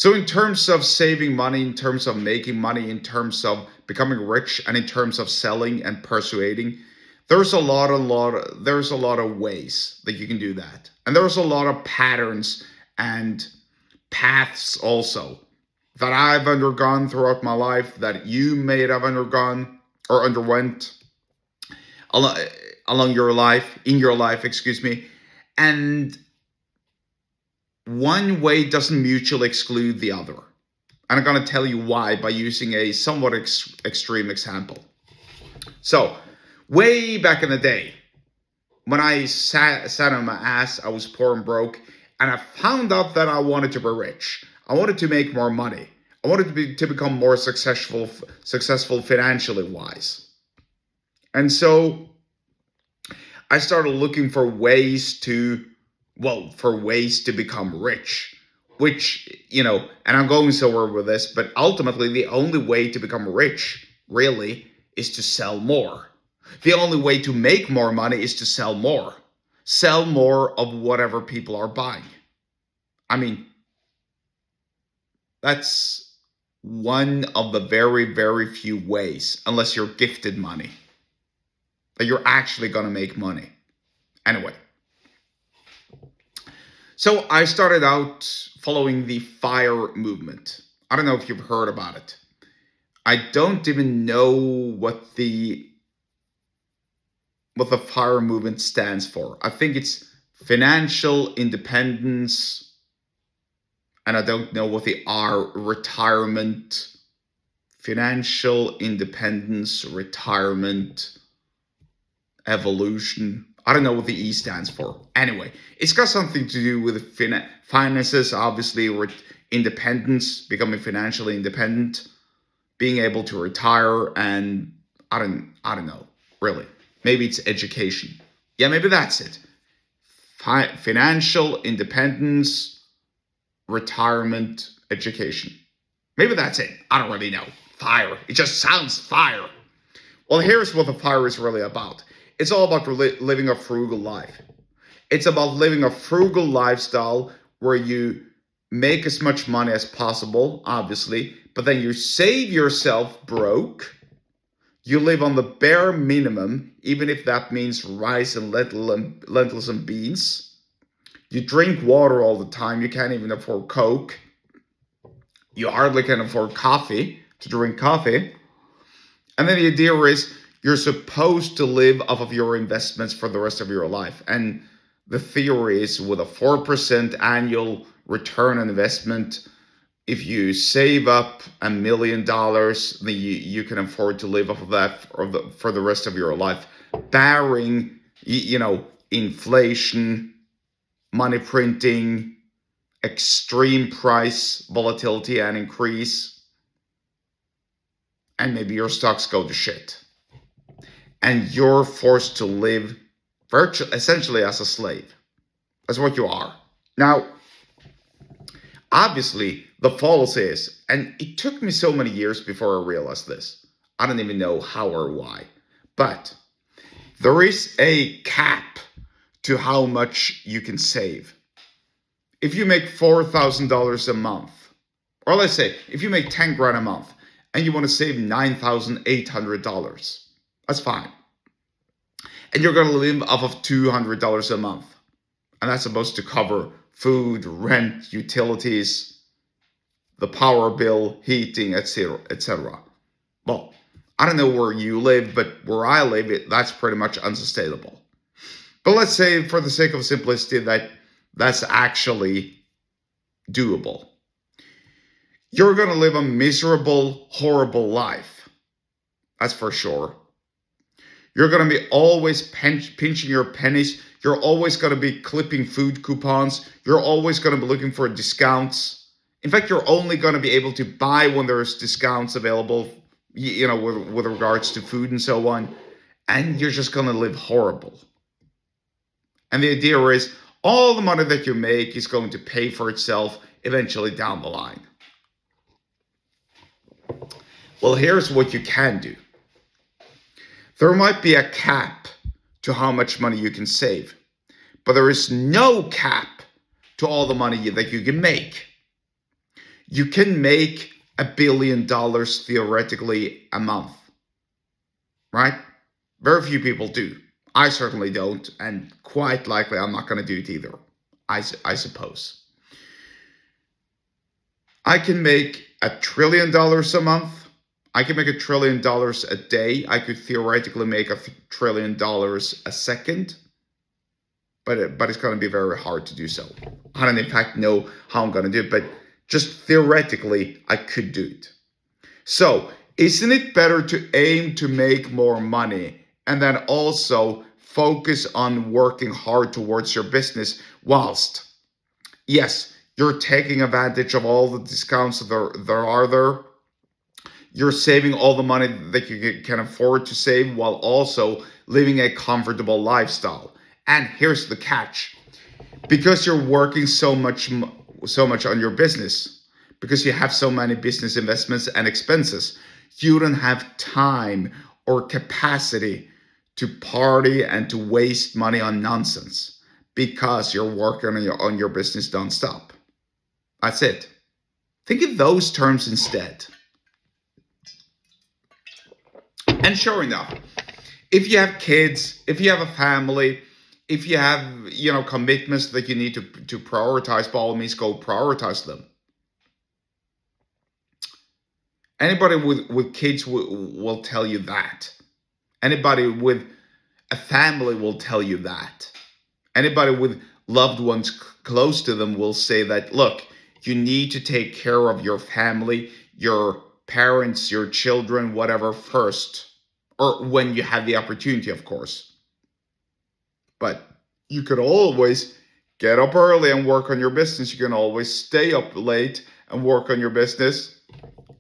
So in terms of saving money, in terms of making money, in terms of becoming rich, and in terms of selling and persuading, there's there's a lot of ways that you can do that. And there's a lot of patterns and paths also that I've undergone throughout my life, that you may have undergone or underwent along your life, in your life, excuse me. And one way doesn't mutually exclude the other. And I'm going to tell you why by using a somewhat extreme example. So, way back in the day, when I sat on my ass, I was poor and broke, and I found out that I wanted to be rich. I wanted to make more money. I wanted to become more successful financially wise. And so I started looking for ways to become rich, which, and I'm going somewhere with this, but ultimately the only way to become rich really is to sell more. The only way to make more money is to sell more. Sell more of whatever people are buying. I mean, that's one of the very, very few ways, unless you're gifted money, that you're actually going to make money. Anyway. So I started out following the FIRE movement. I don't know if you've heard about it. I don't even know what the FIRE movement stands for. I think it's financial independence, and I don't know what the retirement, financial independence, retirement, evolution. I don't know what the E stands for. Anyway, it's got something to do with finances, obviously, independence, becoming financially independent, being able to retire, and I don't know, really. Maybe it's education. Yeah, maybe that's it. Financial independence, retirement, education. Maybe that's it. I don't really know. FIRE. It just sounds fire. Well, here's what the FIRE is really about. It's all about living a frugal life. It's about living a frugal lifestyle where you make as much money as possible, obviously, but then you save yourself broke. You live on the bare minimum, even if that means rice and lentils and beans. You drink water all the time. You can't even afford Coke. You hardly can afford to drink coffee. And then the idea is, you're supposed to live off of your investments for the rest of your life. And the theory is, with a 4% annual return on investment, if you save up $1 million, then you can afford to live off of that for the rest of your life, barring, inflation, money printing, extreme price volatility and increase, and maybe your stocks go to shit. And you're forced to live essentially as a slave. That's what you are. Now, obviously, the false is, and it took me so many years before I realized this. I don't even know how or why. But there is a cap to how much you can save. If you make $4,000 a month, or let's say, if you make 10 grand a month, and you want to save $9,800, that's fine. And you're going to live off of $200 a month. And that's supposed to cover food, rent, utilities, the power bill, heating, etc., etc. Well, I don't know where you live, but where I live, that's pretty much unsustainable. But let's say, for the sake of simplicity, that's actually doable. You're going to live a miserable, horrible life. That's for sure. You're going to be always pinching your pennies. You're always going to be clipping food coupons. You're always going to be looking for discounts. In fact, you're only going to be able to buy when there's discounts available, with regards to food and so on. And you're just going to live horrible. And the idea is, all the money that you make is going to pay for itself eventually down the line. Well, here's what you can do. There might be a cap to how much money you can save, but there is no cap to all the money that you can make. You can make $1 billion theoretically a month, right? Very few people do. I certainly don't, and quite likely I'm not going to do it either, I suppose. I can make $1 trillion a month. I can make $1 trillion a day. I could theoretically make $1 trillion a second, but it's going to be very hard to do so. I don't in fact know how I'm going to do it, but just theoretically, I could do it. So, isn't it better to aim to make more money and then also focus on working hard towards your business whilst, yes, you're taking advantage of all the discounts that there are there. You're saving all the money that you can afford to save while also living a comfortable lifestyle. And here's the catch. Because you're working so much on your business, because you have so many business investments and expenses, you don't have time or capacity to party and to waste money on nonsense because you're working on your business nonstop. That's it. Think in those terms instead. And sure enough, if you have kids, if you have a family, if you have, commitments that you need to prioritize, by all means, go prioritize them. Anybody with kids will tell you that. Anybody with a family will tell you that. Anybody with loved ones close to them will say that, look, you need to take care of your family, your parents, your children, whatever first. Or when you have the opportunity, of course. But you could always get up early and work on your business. You can always stay up late and work on your business.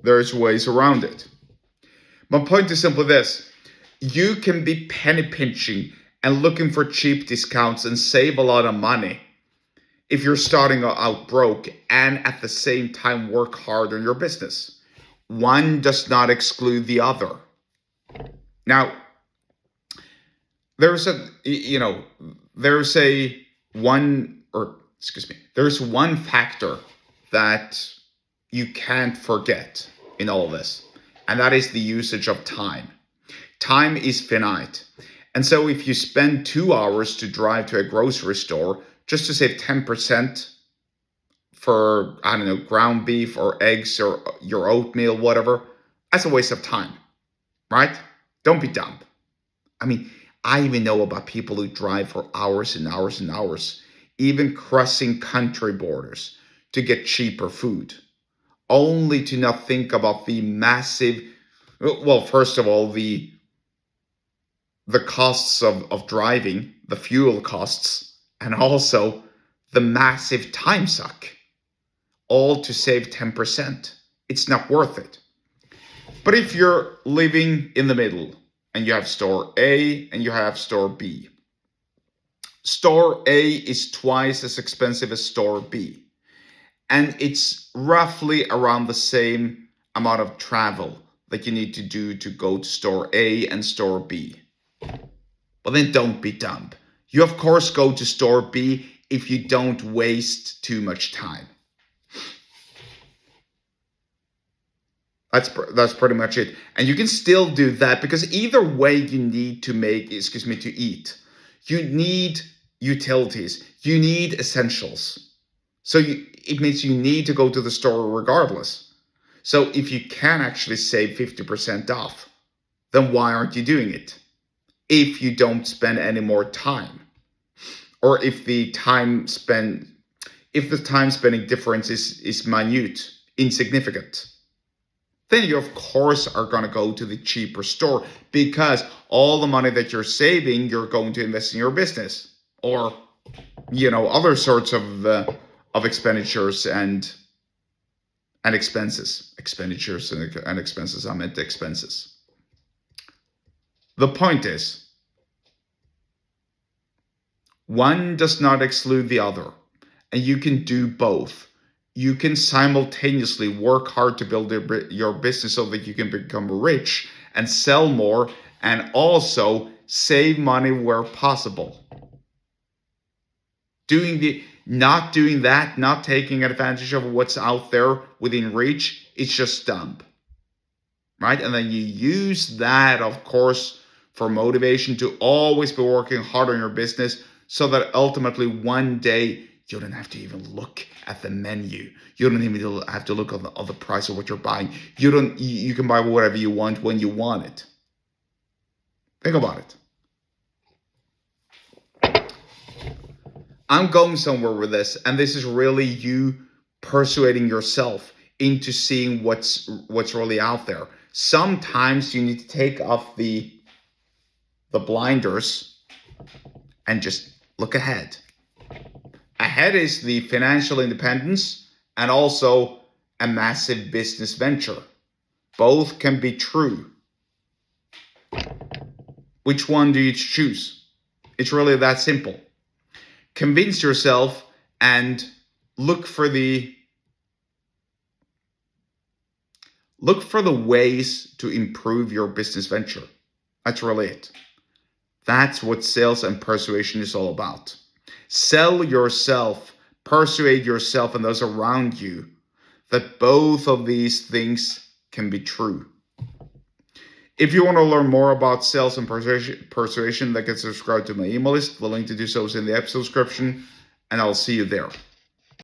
There's ways around it. My point is simply this. You can be penny pinching and looking for cheap discounts and save a lot of money if you're starting out broke and at the same time work hard on your business. One does not exclude the other. Now, there's one factor that you can't forget in all this, and that is the usage of time. Time is finite. And so if you spend 2 hours to drive to a grocery store just to save 10% for, ground beef or eggs or your oatmeal, whatever, that's a waste of time, right? Don't be dumb. I even know about people who drive for hours and hours and hours, even crossing country borders to get cheaper food, only to not think about the massive, first of all, the costs of driving, the fuel costs, and also the massive time suck, all to save 10%. It's not worth it. But if you're living in the middle and you have store A and you have store B, store A is twice as expensive as store B. And it's roughly around the same amount of travel that you need to do to go to store A and store B. Well, then don't be dumb. You, of course, go to store B if you don't waste too much time. That's pretty much it. And you can still do that because either way you need to eat. You need utilities. You need essentials. So it means you need to go to the store regardless. So if you can actually save 50% off, then why aren't you doing it? If you don't spend any more time, or if the time spending difference is minute, insignificant, then you of course are going to go to the cheaper store because all the money that you're saving, you're going to invest in your business or, other sorts of expenditures and expenses. Expenditures and expenses. I meant expenses. The point is, one does not exclude the other, and you can do both. You can simultaneously work hard to build your business so that you can become rich and sell more and also save money where possible. Doing Not doing that, not taking advantage of what's out there within reach, it's just dumb. Right? And then you use that, of course, for motivation to always be working hard on your business so that ultimately one day you don't have to even look at the menu. You don't even have to look at the price of what you're buying. You can buy whatever you want when you want it. Think about it. I'm going somewhere with this, and this is really you persuading yourself into seeing what's really out there. Sometimes you need to take off the blinders and just look ahead. Ahead is the financial independence and also a massive business venture. Both can be true. Which one do you choose? It's really that simple. Convince yourself and look for the ways to improve your business venture. That's really it. That's what sales and persuasion is all about. Sell yourself, persuade yourself and those around you that both of these things can be true. If you want to learn more about sales and persuasion, then get subscribed to my email list. The link to do so is in the episode description, and I'll see you there.